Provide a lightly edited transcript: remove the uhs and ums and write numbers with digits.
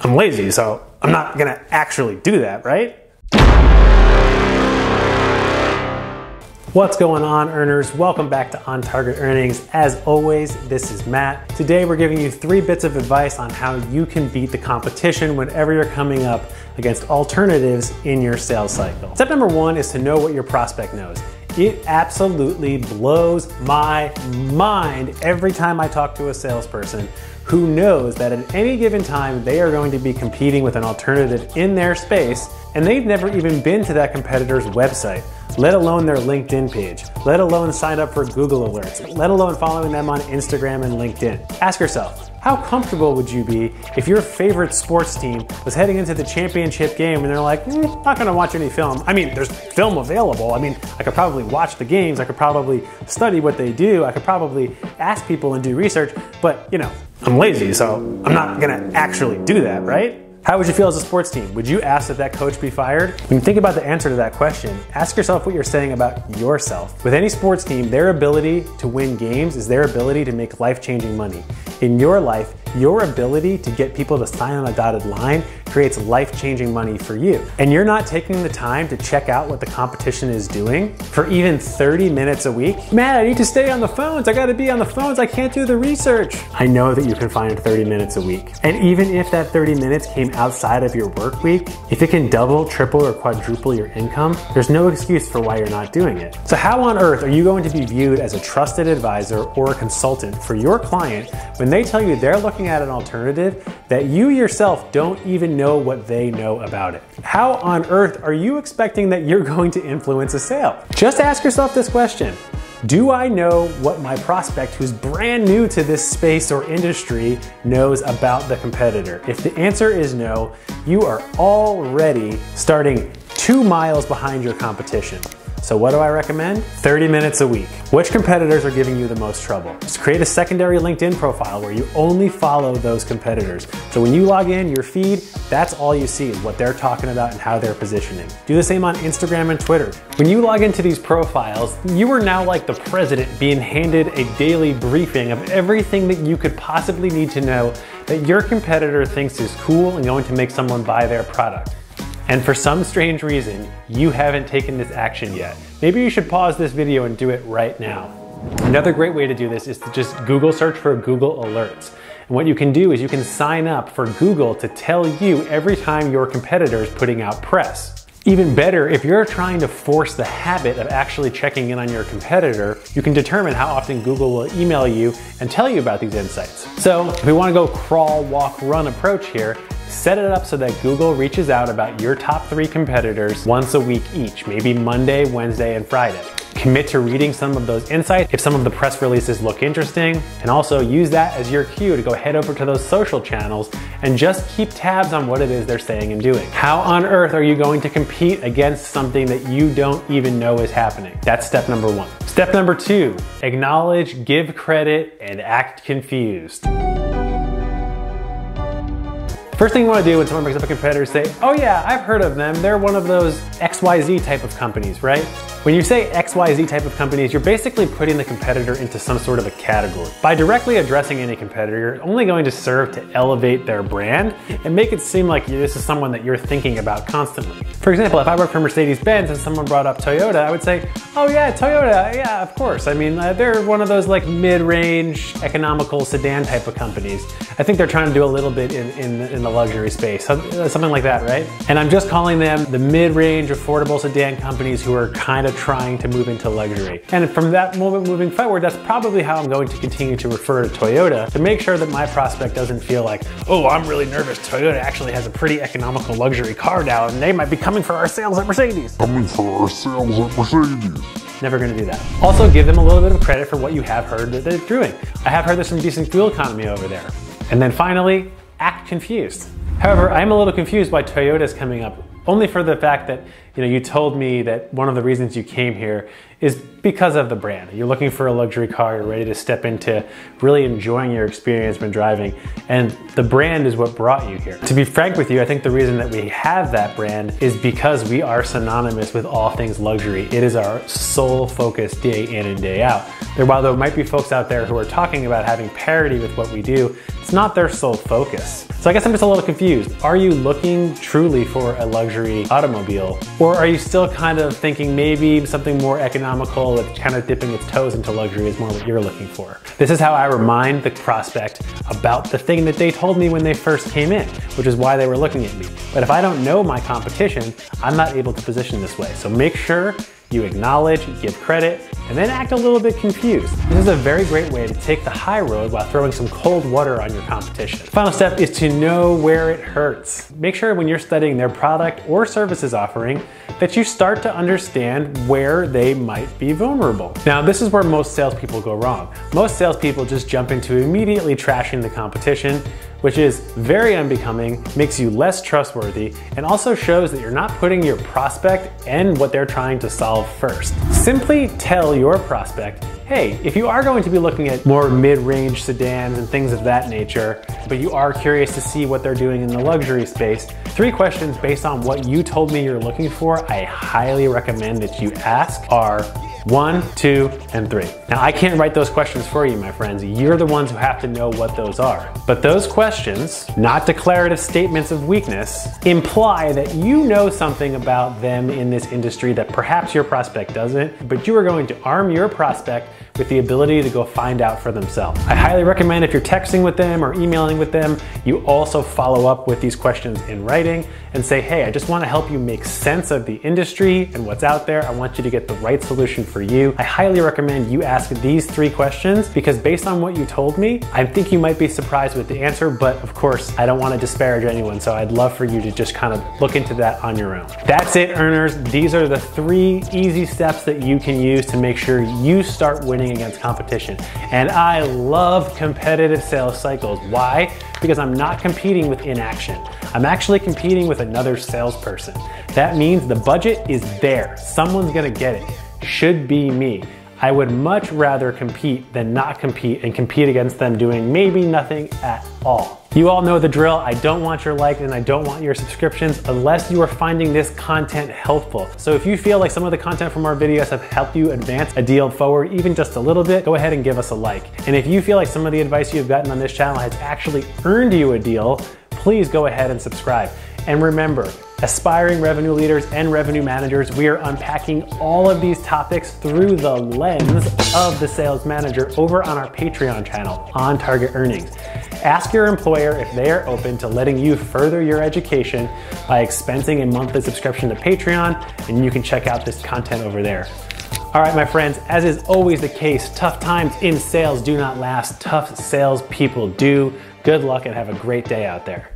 I'm lazy, so I'm not gonna actually do that, right? What's going on, earners? Welcome back to On Target Earnings. As always, this is Matt. Today we're giving you 3 bits of advice on how you can beat the competition whenever you're coming up against alternatives in your sales cycle. Step number 1 is to know what your prospect knows. It absolutely blows my mind every time I talk to a salesperson who knows that at any given time they are going to be competing with an alternative in their space, and they've never even been to that competitor's website, let alone their LinkedIn page, let alone sign up for Google alerts, let alone following them on Instagram and LinkedIn. Ask yourself, how comfortable would you be if your favorite sports team was heading into the championship game and they're like, not gonna watch any film. I mean, there's film available. I mean, I could probably watch the games, I could probably study what they do, I could probably ask people and do research, but I'm lazy, so I'm not gonna actually do that, right? How would you feel as a sports team? Would you ask that that coach be fired? When you think about the answer to that question, ask yourself what you're saying about yourself. With any sports team, their ability to win games is their ability to make life-changing money. In your life, your ability to get people to sign on a dotted line creates life-changing money for you. And you're not taking the time to check out what the competition is doing for even 30 minutes a week. Matt, I need to stay on the phones. I gotta be on the phones. I can't do the research. I know that you can find 30 minutes a week. And even if that 30 minutes came outside of your work week, if it can double, triple, or quadruple your income, there's no excuse for why you're not doing it. So how on earth are you going to be viewed as a trusted advisor or a consultant for your client when they tell you they're looking at an alternative that you yourself don't even know what they know about it? How on earth are you expecting that you're going to influence a sale? Just ask yourself this question. Do I know what my prospect who's brand new to this space or industry knows about the competitor? If the answer is no, you are already starting 2 miles behind your competition. So what do I recommend? 30 minutes a week. Which competitors are giving you the most trouble? Just create a secondary LinkedIn profile where you only follow those competitors. So when you log in, your feed, that's all you see is what they're talking about and how they're positioning. Do the same on Instagram and Twitter. When you log into these profiles, you are now like the president being handed a daily briefing of everything that you could possibly need to know that your competitor thinks is cool and going to make someone buy their product. And for some strange reason, you haven't taken this action yet. Maybe you should pause this video and do it right now. Another great way to do this is to just Google search for Google Alerts. And what you can do is you can sign up for Google to tell you every time your competitor is putting out press. Even better, if you're trying to force the habit of actually checking in on your competitor, you can determine how often Google will email you and tell you about these insights. So if we want to go crawl, walk, run approach here, set it up so that Google reaches out about your top 3 competitors once a week each, maybe Monday, Wednesday, and Friday. Commit to reading some of those insights if some of the press releases look interesting, and also use that as your cue to go head over to those social channels and just keep tabs on what it is they're saying and doing. How on earth are you going to compete against something that you don't even know is happening? That's step number 1. Step number 2, acknowledge, give credit, and act confused. First thing you want to do when someone brings up a competitor is say, oh yeah, I've heard of them. They're one of those XYZ type of companies, right? When you say XYZ type of companies, you're basically putting the competitor into some sort of a category. By directly addressing any competitor, you're only going to serve to elevate their brand and make it seem like this is someone that you're thinking about constantly. For example, if I work for Mercedes-Benz and someone brought up Toyota, I would say, oh yeah, Toyota, yeah, of course. I mean, they're one of those like mid-range economical sedan type of companies. I think they're trying to do a little bit in the luxury space, something like that, right? And I'm just calling them the mid-range affordable sedan companies who are kind of trying to move into luxury. And from that moment moving forward, that's probably how I'm going to continue to refer to Toyota to make sure that my prospect doesn't feel like, oh, I'm really nervous. Toyota actually has a pretty economical luxury car now and they might be coming for our sales at Mercedes. Coming for our sales at Mercedes. Never gonna do that. Also, give them a little bit of credit for what you have heard that they're doing. I have heard there's some decent fuel economy over there. And then finally, act confused. However, I'm a little confused why Toyota is coming up, only for the fact that you told me that one of the reasons you came here is because of the brand. You're looking for a luxury car, you're ready to step into really enjoying your experience when driving, and the brand is what brought you here. To be frank with you, I think the reason that we have that brand is because we are synonymous with all things luxury. It is our sole focus day in and day out. While there might be folks out there who are talking about having parity with what we do, it's not their sole focus. So I guess I'm just a little confused. Are you looking truly for a luxury automobile? Or are you still kind of thinking maybe something more economical that's kind of dipping its toes into luxury is more what you're looking for? This is how I remind the prospect about the thing that they told me when they first came in, which is why they were looking at me. But if I don't know my competition, I'm not able to position this way. So make sure you acknowledge, give credit, and then act a little bit confused. This is a very great way to take the high road while throwing some cold water on your competition. The final step is to know where it hurts. Make sure when you're studying their product or services offering that you start to understand where they might be vulnerable. Now, this is where most salespeople go wrong. Most salespeople just jump into immediately trashing the competition, which is very unbecoming, makes you less trustworthy, and also shows that you're not putting your prospect and what they're trying to solve first. Simply tell your prospect, hey, if you are going to be looking at more mid-range sedans and things of that nature, but you are curious to see what they're doing in the luxury space, 3 questions based on what you told me you're looking for, I highly recommend that you ask are 1, 2, and 3. Now, I can't write those questions for you, my friends. You're the ones who have to know what those are. But those questions, not declarative statements of weakness, imply that you know something about them in this industry that perhaps your prospect doesn't, but you are going to arm your prospect with the ability to go find out for themselves. I highly recommend if you're texting with them or emailing with them, you also follow up with these questions in writing and say, hey, I just want to help you make sense of the industry and what's out there. I want you to get the right solution for you. I highly recommend you ask these 3 questions because based on what you told me, I think you might be surprised with the answer, but of course, I don't want to disparage anyone, so I'd love for you to just kind of look into that on your own. That's it, earners. These are the 3 easy steps that you can use to make sure you start winning against competition. And I love competitive sales cycles. Why? Because I'm not competing with inaction. I'm actually competing with another salesperson. That means the budget is there. Someone's gonna get it. Should be me. I would much rather compete than not compete and compete against them doing maybe nothing at all. You all know the drill. I don't want your likes and I don't want your subscriptions unless you are finding this content helpful. So if you feel like some of the content from our videos have helped you advance a deal forward even just a little bit, go ahead and give us a like. And if you feel like some of the advice you've gotten on this channel has actually earned you a deal, please go ahead and subscribe. And remember, aspiring revenue leaders and revenue managers, we are unpacking all of these topics through the lens of the sales manager over on our Patreon channel, On Target Earnings. Ask your employer if they are open to letting you further your education by expensing a monthly subscription to Patreon, and you can check out this content over there. All right, my friends, as is always the case, tough times in sales do not last. Tough salespeople do. Good luck and have a great day out there.